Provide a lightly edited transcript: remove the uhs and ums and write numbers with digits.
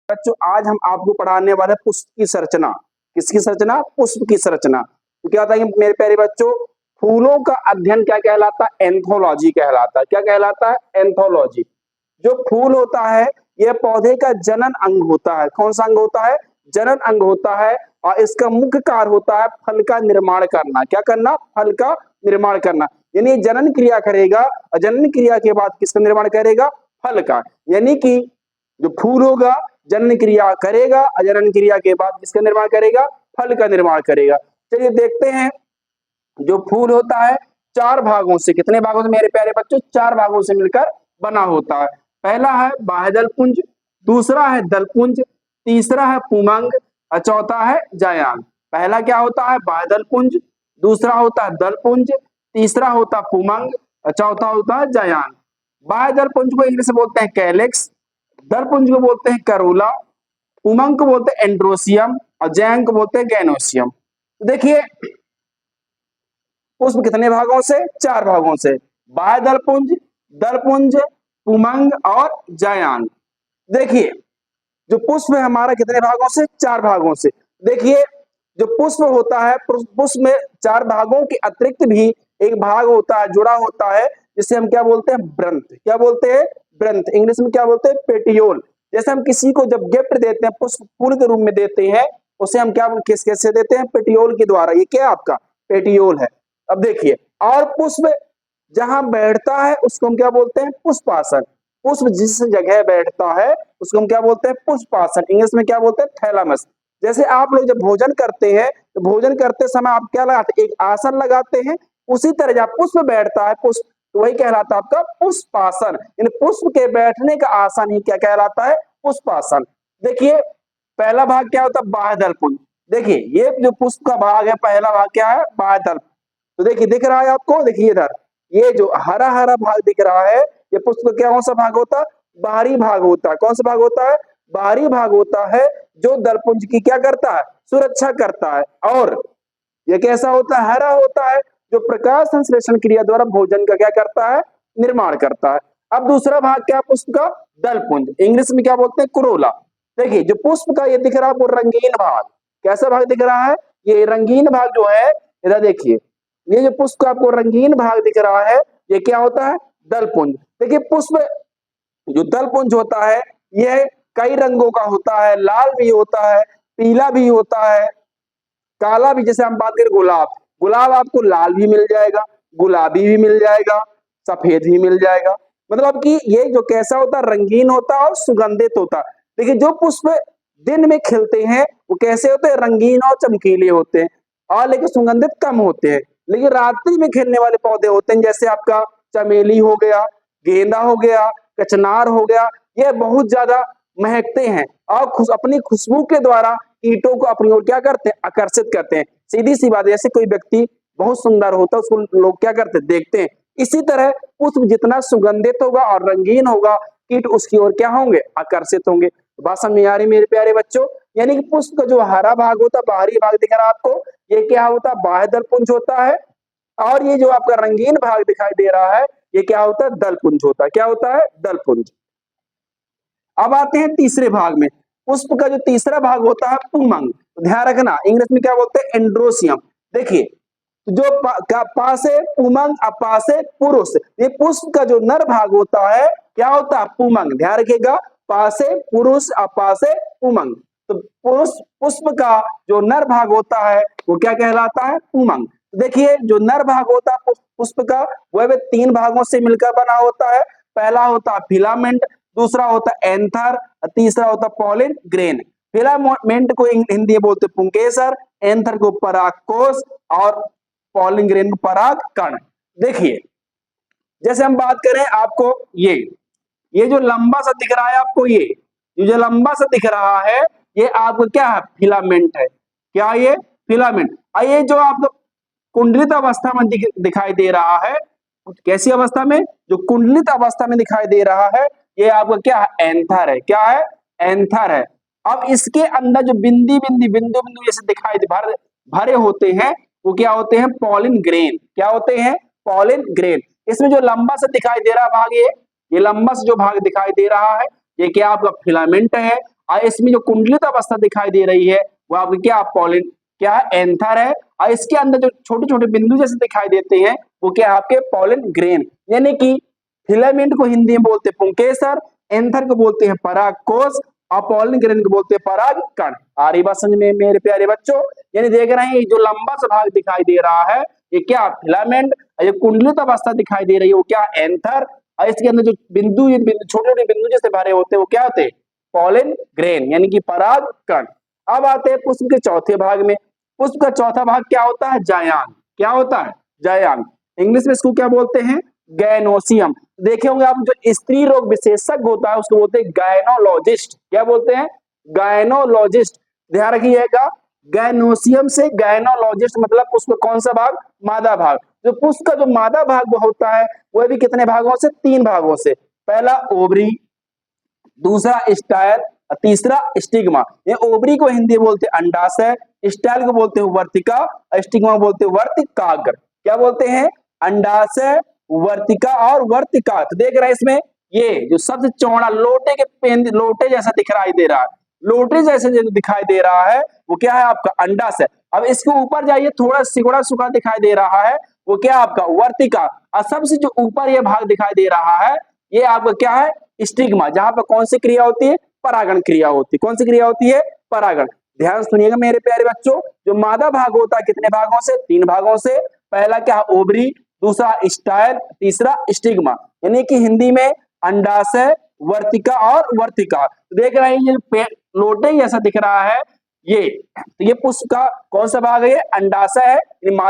बच्चों आज हम आपको पढ़ाने वाले हैं पुष्प की संरचना। किसकी संरचना? पुष्प की संरचना। तो क्या होता है मेरे प्यारे बच्चों, फूलों का अध्ययन क्या कहलाता है? एंथोलॉजी कहलाता है। क्या कहलाता है? एंथोलॉजी। जो फूल होता है यह पौधे का जनन अंग होता है। कौन सा अंग होता है? जनन अंग होता है। और इसका मुख्य कार्य होता है फल का निर्माण करना। क्या करना? फल का निर्माण करना। यानी जनन क्रिया करेगा और जनन क्रिया के बाद किसका निर्माण करेगा? फल का। यानी कि जो फूल होगा जनन क्रिया करेगा और जनन क्रिया के बाद किसका निर्माण करेगा? फल का निर्माण करेगा। चलिए देखते हैं। जो फूल होता है चार भागों से, कितने भागों से मेरे प्यारे बच्चों? चार भागों से मिलकर बना होता है। पहला है बाह्यदल पुंज, दूसरा है दल पुंज, तीसरा है पुमंग और चौथा है जायान। पहला क्या होता है? बाह्यदल पुंज, दूसरा होता है दल पुंज, तीसरा होता है पुमंग और चौथा होता है जायान। बाह्यदल पुंज को इंग्लिश में बोलते हैं कैलेक्स, दल पुंज को बोलते हैं करोला, पुमंग को बोलते हैं एंड्रोसियम और जायान को बोलते हैं गैनोसियम। तो देखिए पुष्प कितने भागों से? चार भागों से। बाह्य दल पुंज, पुमंग और जायान। देखिए जो पुष्प है हमारा कितने भागों से? चार भागों से। देखिए जो पुष्प होता है, पुष्प में चार भागों के अतिरिक्त भी एक भाग होता है, जुड़ा होता है, जिसे हम क्या बोलते हैं? ब्रंथ। क्या बोलते हैं? ब्रंथ। इंग्लिश में क्या बोलते हैं? पेटियोल। जैसे हम किसी को जब गिफ्ट देते हैं, पुष्प फूल के रूप में देते हैं, उसे हम क्या कैसे देते हैं? पेटियोल के द्वारा। ये क्या आपका पेटियोल है। अब देखिए, और पुष्प जहां बैठता है उसको हम क्या बोलते हैं? पुष्पासन। पुष्प जिस जगह बैठता है उसको हम क्या बोलते हैं? पुष्पासन। इंग्लिश में क्या बोलते हैं? थैलामस। जैसे आप लोग जब भोजन करते हैं तो भोजन करते समय आप क्या लगाते हैं? एक आसन लगाते हैं। उसी तरह जब पुष्प बैठता है, पुष्प, तो वही कहलाता है आपका पुष्पासन। इन पुष्प के बैठने का आसन ही क्या कहलाता है? पुष्पासन। देखिए पहला भाग क्या होता है? बाह्यदल पुंज। देखिए ये जो पुष्प का भाग है, पहला भाग क्या है? बाह्यदल। तो देखिए दिख रहा है आपको, देखिए इधर ये जो हरा हरा भाग दिख रहा है, ये पुष्प क्या कौन सा भाग होता है? बाहरी भाग होता है। कौन सा भाग होता है? बाहरी भाग होता है, जो दलपुंज की क्या करता है? सुरक्षा करता है। और ये कैसा होता है? हरा होता है, जो प्रकाश संश्लेषण क्रिया द्वारा भोजन का क्या करता है? निर्माण करता है। अब दूसरा भाग क्या है पुष्प का? दलपुंज। इंग्लिश में क्या बोलते हैं? कुरोला। देखिए जो पुष्प का ये दिख रहा है वो रंगीन भाग। कैसा भाग दिख रहा है? ये रंगीन भाग जो है, इधर देखिए, ये जो पुष्प का आपको रंगीन भाग दिख रहा है, ये क्या होता है? दलपुंज। देखिए पुष्प जो दलपुंज होता है यह कई रंगों का होता है। लाल भी होता है, पीला भी होता है, काला भी। जैसे हम बात करें गुलाब, गुलाब आपको लाल भी मिल जाएगा, गुलाबी भी मिल जाएगा, सफेद भी मिल जाएगा। मतलब कि ये जो कैसा होता है? रंगीन होता है और सुगंधित होता है। देखिए जो पुष्प दिन में खिलते हैं वो कैसे होते हैं? रंगीन और चमकीले होते हैं, और लेकिन सुगंधित कम होते हैं। लेकिन रात्रि में खिलने वाले पौधे होते हैं, जैसे आपका चमेली हो गया, गेंदा हो गया, कचनार हो गया, ये बहुत ज्यादा महकते हैं और अपनी खुशबू के द्वारा कीटों को अपनी ओर क्या करते हैं? आकर्षित करते हैं। सीधी सी बात है, जैसे कोई व्यक्ति बहुत सुंदर होता है उसको लोग क्या करते हैं? देखते हैं। इसी तरह पुष्प जितना सुगंधित होगा और रंगीन होगा, कीट उसकी ओर क्या होंगे? आकर्षित होंगे। बात समझ में आ रही मेरे प्यारे बच्चों? यानी कि पुष्प का जो हरा भाग होता है, बाहरी भाग दिख रहा है आपको, ये क्या होता है? बाह्यदल पुंज होता है। और ये जो आपका रंगीन भाग दिखाई दे रहा है, ये क्या होता है? दल पुंज होता है। क्या होता है? दल पुंज। अब आते हैं तीसरे भाग में। पुष्प का जो तीसरा भाग होता है पुमंग। ध्यान रखना इंग्लिश में क्या बोलते हैं? एंड्रोसियम। देखिए जो पासे पुमंग अपासे पुरुष, ये पुष्प का जो नर भाग होता है क्या होता है? पुमंग। ध्यान रखिएगा, पासे पुरुष अपासे पुमंग। तो पुरुष पुष्प का जो नर भाग होता है वो क्या कहलाता है? पुमंग। देखिए जो नर भाग होता है पुष्प का, वह तीन भागों से मिलकर बना होता है। पहला होता है फिलामेंट, दूसरा होता है एंथर, तीसरा होता है पॉलिन ग्रेन। फिलामेंट को हिंदी में बोलते पुंकेसर, एंथर को परागकोश और पॉलिन ग्रेन को पराग कण। देखिए जैसे हम बात करें आपको, ये जो लंबा सा दिख रहा है आपको, ये जो लंबा सा दिख रहा है, ये आपको क्या है? फिलामेंट है। क्या ये? फिलामेंट। और ये जो आपको कुंडलित अवस्था में दिखाई दे रहा है, कैसी अवस्था में? जो कुंडलित अवस्था में दिखाई दे रहा है, ये आपका क्या है? एंथर है। क्या है? एंथर है। अब इसके अंदर जो बिंदी बिंदी बिंदु बिंदु जैसे दिखाई भरे होते हैं, वो क्या होते हैं? Pollen grain. क्या होते हैं? Pollen grain. इसमें जो लंबा सा दिखाई दे रहा भाग, ये लंबा सा जो भाग दिखाई दे रहा है, ये क्या आपका? फिलामेंट है। और इसमें जो कुंडलित अवस्था दिखाई दे रही है वो आपकी क्या पॉलिन क्या है एंथर है, और इसके अंदर जो छोटे छोटे बिंदु जैसे दिखाई देते हैं वो क्या है आपके पॉलिन ग्रेन, यानी कि फिलामेंट को हिंदी में बोलते हैं पुंकेसर, एंथर को बोलते हैं परागकोश और पॉलिन ग्रेन को बोलते हैं परागकण। आ रही बात समझ में मेरे प्यारे बच्चों? यानी देख रहे हैं जो लंबा सा भाग दिखाई दे रहा है ये क्या फिलामेंट, ये कुंडलित अवस्था दिखाई दे रही है वो क्या एंथर, और इसके अंदर जो बिंदु छोटे छोटे बिंदु जैसे भरे होते हैं वो क्या होते हैं पॉलिन ग्रेन यानी कि परागकण। अब आते हैं पुष्प के चौथे भाग में। पुष्प का चौथा भाग क्या होता है जायांग। क्या होता है जायांग, इंग्लिश में इसको क्या बोलते हैं गैनोसियम। देखे होंगे आप जो स्त्री रोग विशेषज्ञ होता है उसको बोलते हैं गायनोलॉजिस्ट। क्या बोलते हैं गायनोलॉजिस्ट। ध्यान रखिएगा गैनोसियम से गायनोलॉजिस्ट मतलब पुष्प कौन सा भाग मादा भाग। जो पुष्प का जो मादा भाग होता है वह भी कितने भागों से तीन भागों से, पहला ओवरी, दूसरा स्टाइल, तीसरा स्टिग्मा। ये ओवरी को हिंदी बोलते हैं अंडाशय, स्टाइल को बोलते हैं वर्तिका, स्टिग्मा को बोलते हैं वर्तिकाग्र। क्या बोलते हैं अंडाशय, वर्तिका और वर्तिका। तो देख रहे हैं इसमें ये जो सबसे चौड़ा लोटे के पेंद लोटे जैसा दिखाई दे रहा है, लोटे जैसे जो दिखाई दे रहा है वो क्या है आपका अंडाशय। अब इसके ऊपर जाइए थोड़ा सिकुड़ा सुखा दिखाई दे रहा है वो क्या आपका वर्तिका, और सबसे जो ऊपर ये भाग दिखाई दे रहा है ये आपका क्या है स्टिग्मा, जहां पर कौन सी क्रिया होती है परागण क्रिया होती है। कौन सी क्रिया होती है परागण। ध्यान सुनिएगा मेरे प्यारे बच्चों, जो मादा भाग होता है कितने भागों से तीन भागों से, पहला क्या ओवरी, दूसरा स्टाइल, तीसरा स्टिग्मा, यानी कि हिंदी में अंडाशय, वर्तिका और वर्तिका। देख रहे हैं ये लोटे जैसा दिख रहा है ये, तो ये पुष्प का कौन सा भाग है अंडाशय है।